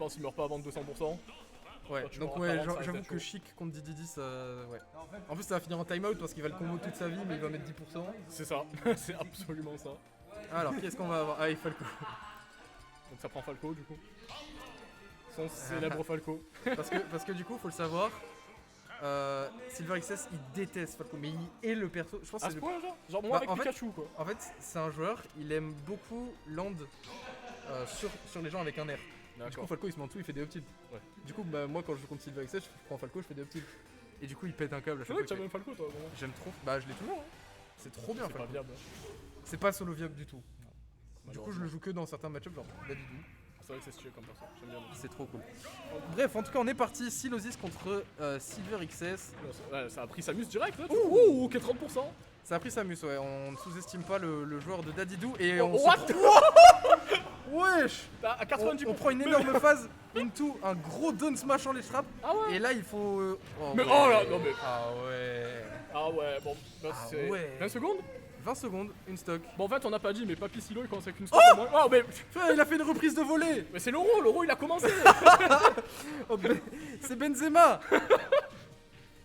pense qu'il meurt pas avant 200%. Ouais, tu donc prends ouais, 40, ça j'avoue reste que chaud. Chic contre Dididi, ça. Ouais. En plus, ça va finir en time-out parce qu'il va le combo toute sa vie, mais il va mettre 10%. C'est ça, c'est absolument ça. Alors, qui est-ce qu'on va avoir? Ah, il Falco. Donc ça prend Falco du coup. Son célèbre Falco. Parce que du coup, faut le savoir. Silver XS, il déteste Falco, mais il est le perso. Je pense que À c'est ce le. point, genre moi Bah, avec en fait- Pikachu quoi. En fait, c'est un joueur, il aime beaucoup land sur les gens avec un air. Du coup, D'accord. Falco il se met en dessous, il fait des up-tilts. Ouais. Du coup, bah, moi quand je joue contre Silver XS, je prends Falco, je fais des up-tilts. Et du coup, il pète un câble à C'est chaque vrai que fois. t'as même Falco toi vraiment. J'aime trop. Bah, je l'ai toujours. Hein. C'est trop bien, C'est pas Falco. viable. C'est pas solo viable du tout. Du coup, je Malheureusement. le joue que dans certains match-ups, genre Dadidou. C'est vrai que c'est stylé comme perso, j'aime bien. C'est trop cool. Bref, en tout cas, on est parti. Silosis contre Silver XS. Ouais, ça a pris Samus direct là. Ouh, ok 30%. Ça a pris Samus, ouais. On ne sous-estime pas le joueur de Dadidou. Et on What? Wesh! T'as à 90%. On prend une énorme phase into un gros down smash en les trappes. Ah ouais. Et là, il faut. Mais ouais. oh là, non mais. Ah ouais. Ah ouais, bon, bah Ah c'est. ouais. 20 secondes. 20 secondes, une stock. Bon, en fait, on n'a pas dit, mais Papy Silo il commence avec une stock au moins. Oh, mais. Il a fait une reprise de volée. Mais c'est l'euro il a commencé. Oh, c'est Benzema.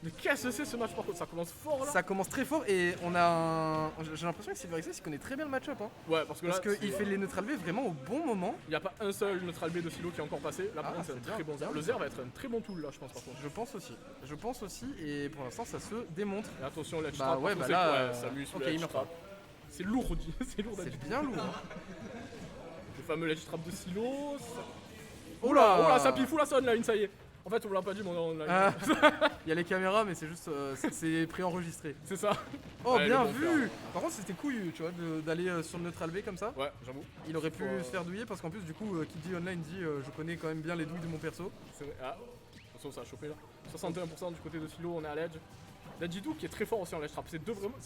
Mais qu'est-ce que c'est ce match par contre? Ça commence fort là. Ça commence très fort et on a. J'ai l'impression que Silver XS il connaît très bien le match-up. Hein. Ouais, parce que là. Parce qu'il fait les neutral B vraiment au bon moment. Il n'y a pas un seul neutral B de Silo qui est encore passé. Là, par Ah, contre, c'est un c'est très bien, bon Zer. bien. Le Zer va être un très bon tool là, je pense par contre. Je pense aussi. Je pense aussi et pour l'instant ça se démontre. Et attention, l'edge Bah trap. ouais, par bah contre, là, c'est- ouais, Samus, ok, le il edge meurt trap. C'est lourd, c'est lourd d'edge. C'est bien lourd. Hein. Le fameux ledge trap de Silo. Oula. Oh là, ça pifou la sonne line, ça y est. En fait, on l'a pas dit, mais on est en online. Ah, il y a les caméras mais c'est juste c'est préenregistré. C'est ça. Oh Ouais, bien le bon vu. Par contre c'était couillu tu vois d'aller sur le neutral B comme ça. Ouais, j'avoue. Il aurait pu Faut, se faire douiller parce qu'en plus du coup qui dit online dit je connais quand même bien les douilles de mon perso. C'est vrai. Ah, attention, ça a chopé là. 61% du côté de Silo, on est à l'edge. Dadidou qui est très fort aussi en ledge trap. C'est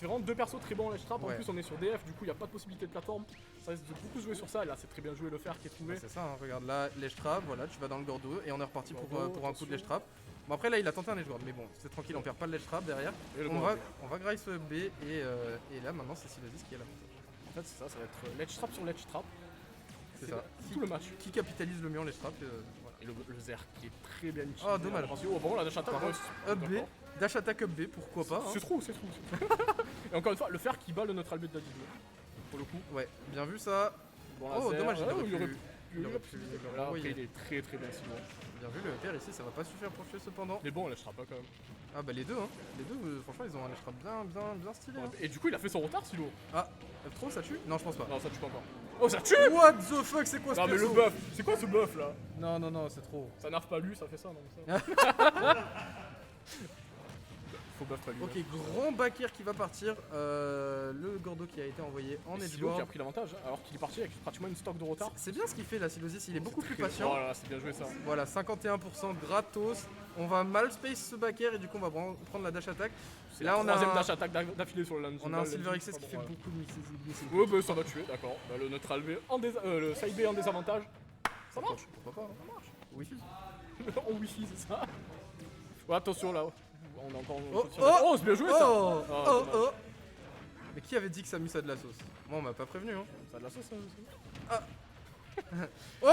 vraiment deux persos très bons en ledge trap. Ouais. En plus, on est sur DF, du coup, il n'y a pas de possibilité de plateforme. Ça risque de beaucoup jouer sur ça. Et là, c'est très bien joué le fer qui est trouvé. Ouais, c'est ça, hein, regarde là, ledge trap, voilà, tu vas dans le gordo et on est reparti pour Gordo, un coup de ledge attention. trap. Bon après là il a tenté un edge guard mais bon c'est tranquille on perd pas le ledge trap derrière. Et le On bon va, idée. on va grind ce B et là maintenant c'est Silosis qui est là. En fait, c'est ça, ça va être ledge trap sur ledge trap. C'est ça. Tout le match. Qui capitalise le mieux en ledge trap voilà. Et le Zer qui est très bien utilisé. Oh, dommage. Attention, oh, bon, la dash attack. Par contre, up B, d'accord. dash attack up B, pourquoi pas hein. C'est trop, c'est trop. Et encore une fois, le fer qui bat le neutral B de Dadidou. Pour le coup. Ouais, bien vu ça. Bon, Oh Zer, dommage il ouais, aurait il aurait pu. pu. il aurait pu Là, le après, renvoyer. il est très très bien sinon. Bien vu le père ici ça va pas suffire pour tuer cependant. Mais bon, ledge trap pas quand même. Ah bah les deux hein. Les deux franchement ils ont un ledge trap bien stylé. Hein. Et du coup, il a fait son retard, Silo. Ah, F3 ça tue? Non je pense pas. Non, ça tue pas encore. Oh, ça tue! What the fuck c'est quoi ce Non, mais le perso buff, c'est quoi ce buff là? Non c'est trop. Ça nerve pas lui, ça fait ça, non? Ça... Faut buff pas lui. Ok, grand back air qui va partir. Le Gordo qui a été envoyé en Et edge Silo qui a guard. pris l'avantage, hein, alors qu'il est parti avec pratiquement une stock de retard. C'est bien ce qu'il fait là, Silosis, il est beaucoup plus patient. Voilà, c'est bien joué ça. Voilà, 51% gratos. On va mal space ce back air et du coup on va prendre la dash attack. C'est Là, la on a troisième un- dash attack d'affilée sur le land. On a un Silver XS qui fait beaucoup de missing. Ouais, bah ça va tuer, d'accord. Bah, le neutral B, le side B en désavantage. Ça marche. Pourquoi pas Ça marche. Wi-Fi. En wifi, c'est ça. Ouais, attention là. On a encore. Oh, c'est bien joué ça. Oh, Ah, oh, dommage. oh. Mais qui avait dit que Samus a de la sauce? Moi on m'a pas prévenu hein. Ça a de la sauce, ça. Oh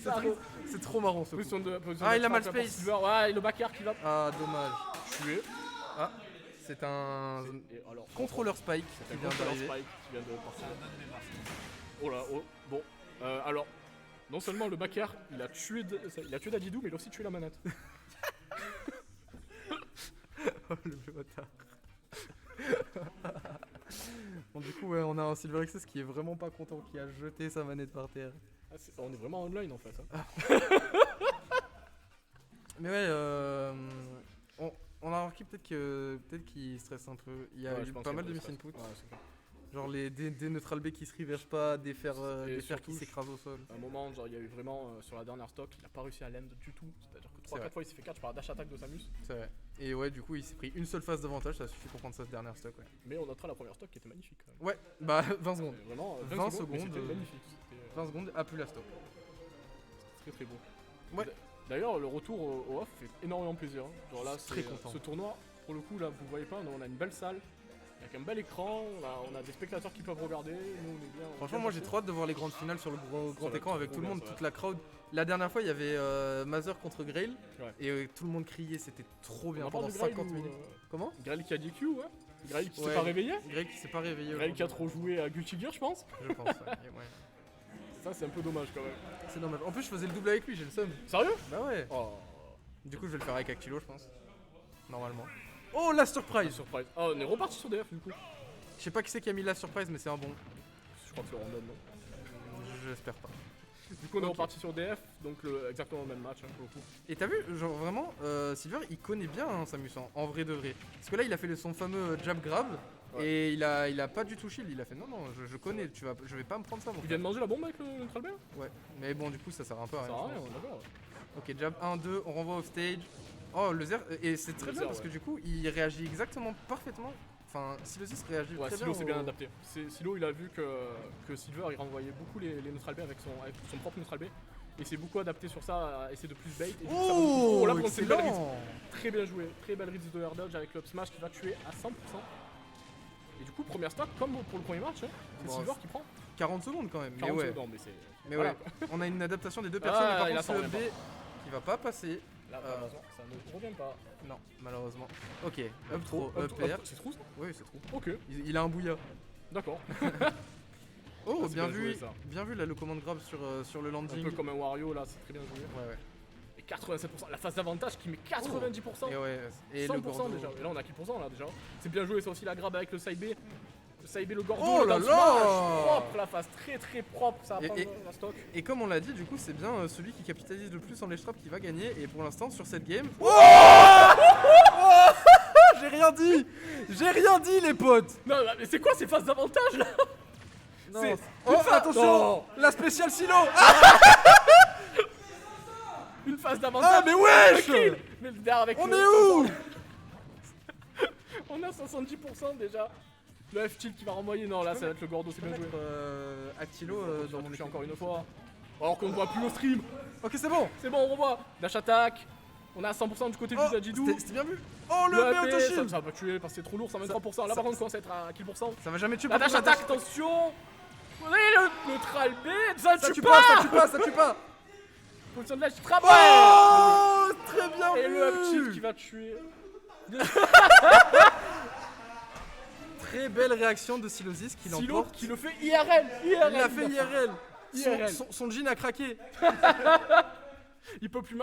Ça arrive. C'est trop marrant ce coup. Position de, Ah, il a mal pour space. Silver. Ouais, le back air qui va Ah dommage. tuer. Ah, c'est un Et alors, contrôleur Spike c'est qui un vient contrôleur d'arriver. Spike qui vient de partir. Oh là, oh, bon. Alors, non seulement le back air, il a tué Dadidou, mais il a aussi tué la manette. Oh le bâtard. Bon du coup ouais, on a un Silver XS qui est vraiment pas content, qui a jeté sa manette par terre. Ah, on est vraiment online en fait. Hein. Mais ouais, on a remarqué peut-être qu'il stresse un peu. Il y a Ouais, eu je pense pas qu'il y a mal de un peu miss de input. stress. Ouais, c'est clair. Genre des neutral B qui se reverse pas, des fers Et qui surtout, s'écrasent au sol. À un moment, genre, il y a eu vraiment sur la dernière stock, il a pas réussi à land du tout. C'est-à-dire que C'est vrai. 3-4 fois il s'est fait catch par la dash attack de Samus. C'est vrai. Et ouais, du coup il s'est pris une seule phase d'avantage, ça suffit pour prendre sa dernière stock. Ouais, Mais on notera la première stock qui était magnifique quand même. ouais bah 20 secondes. Vraiment, 20 mais secondes, c'était magnifique. C'était 20 secondes, a plus la stock. très très beau. Ouais. D'ailleurs, le retour au off fait énormément plaisir. Hein. Genre là, Très content. ce tournoi, pour le coup, là, vous voyez pas, on a une belle salle. Il Avec un bel écran, on a des spectateurs qui peuvent regarder. Nous, on est bien. Franchement, moi j'ai trop hâte de voir les grandes finales sur le grand va écran être avec trop tout le bien, monde, ça va. toute la crowd. La dernière fois, il y avait Mazer contre Grail Ouais. et tout le monde criait, c'était trop bien On en parle pendant de Grail 50 ou, minutes. Comment Grail qui a DQ, ouais. Grail qui Ouais. s'est pas réveillé. Grail qui s'est pas réveillé. Grail qui a aujourd'hui. trop joué à Guilty Gear, je pense. Je pense. Ouais. Ça, c'est un peu dommage quand même. C'est dommage. En plus, je faisais le double avec lui, j'ai le seum. Sérieux? Bah ouais. Oh. Du coup, je vais le faire avec Actilo, je pense. Normalement. Oh, la surprise. Surprise. Ah, on est reparti sur DF du coup. Je sais pas qui c'est qui a mis la surprise, mais c'est un bon. Je crois que c'est random, non? J'espère pas. Du coup, on est Ok. reparti sur DF, donc exactement le même match hein, pour le coup. Et t'as vu, genre vraiment, Silver il connaît bien hein, Samus en vrai de vrai. Parce que là il a fait son fameux jab grab Ouais. et il a pas du tout shield, il a fait non, je connais, je vais pas me prendre ça mon Il frère. vient de manger la bombe avec le neutral bear? Ouais, mais bon du coup ça sert un peu à Ça rien. sert à je rien, pense. d'accord. Ok, jab 1, 2, on renvoie off stage. Oh le zer, et c'est très Le bien zer, parce que ouais. du coup il réagit exactement parfaitement. Enfin, Silosis réagit Ouais, très Silo bien. s'est bien adapté. Silo, il a vu que Silver il renvoyait beaucoup les neutral bear avec son propre neutral bear. Et s'est beaucoup adapté sur ça, à essayer de plus bait. Et du coup, ça vaut beaucoup. Oh, Là, pour c'est une belle read. excellent. Très bien joué, très belle read de air dodge avec l'up smash qui va tuer à 100%. Et du coup, première stock, comme pour le premier match, hein, c'est Bon, Silver qui prend 40 secondes quand même. 40 mais ouais. secondes. Mais c'est. Mais voilà. ouais, on a une adaptation des deux Ah, personnes. et par il contre, attend, ce il B qui va pas passer. Là, malheureusement, ça ne revient pas. Non, malheureusement. Ok, up Trop, throw, up air. C'est trop ça? Oui, c'est trop. Ok, Il a un bouilla. d'accord. Oh, Ah, c'est bien bien vu, joué, ça. bien vu là, le command grab sur le Un landing. peu comme un Wario là, c'est très bien joué. Ouais, ouais. Et 87%, la phase d'avantage qui met 90%. Et ouais, et 100% le Gordo. déjà. Et là on a qui % là déjà. C'est bien joué, c'est aussi la grab avec le side B. Le side B, le Gordo, Oh le là down là. smash, propre la phase, très très propre, ça va Et- prendre et- la stock. Et comme on l'a dit, du coup, c'est bien celui qui capitalise le plus en ledge trap qui va gagner. Et pour l'instant, sur cette game. Oh J'ai rien dit. J'ai rien dit, les potes. Non mais c'est quoi ces phases d'avantage là? Non. C'est- Oh, une phase- attention, Non. la spéciale silo. Une phase Ah, d'avantage. mais wesh. Kill. Mais derrière avec On le- est où? On a 70% déjà. Le F-tilt qui va renvoyer, non là ça va être le Gordo, c'est bien joué. Actilo Je dans vais mon toucher équipe. encore une fois. Alors qu'on ne voit plus au stream. Ok, c'est bon. C'est bon, on revoit. Dash attack. On a 100% du côté Oh, du Zadidou. c'était bien vu. Oh, le Le B AP, ça, auto-shield. ça va pas tuer parce que c'est trop lourd, 123%. Là ça- par contre, commence à être à kill %. Ça va jamais tuer. La par dash contre, la attack, attention. Oui, le neutral B, ça Ça tue tue pas. pas, ça tue pas, ça tue pas. Position de ledge, travail. Oh, très bien Et vu. le up tilt qui va tuer. Très belle réaction de Silosis qui Silo l'emporte. qui le fait IRL. IRL. Il l'a fait IRL. IRL. Son jean a craqué. Il peut plus marcher.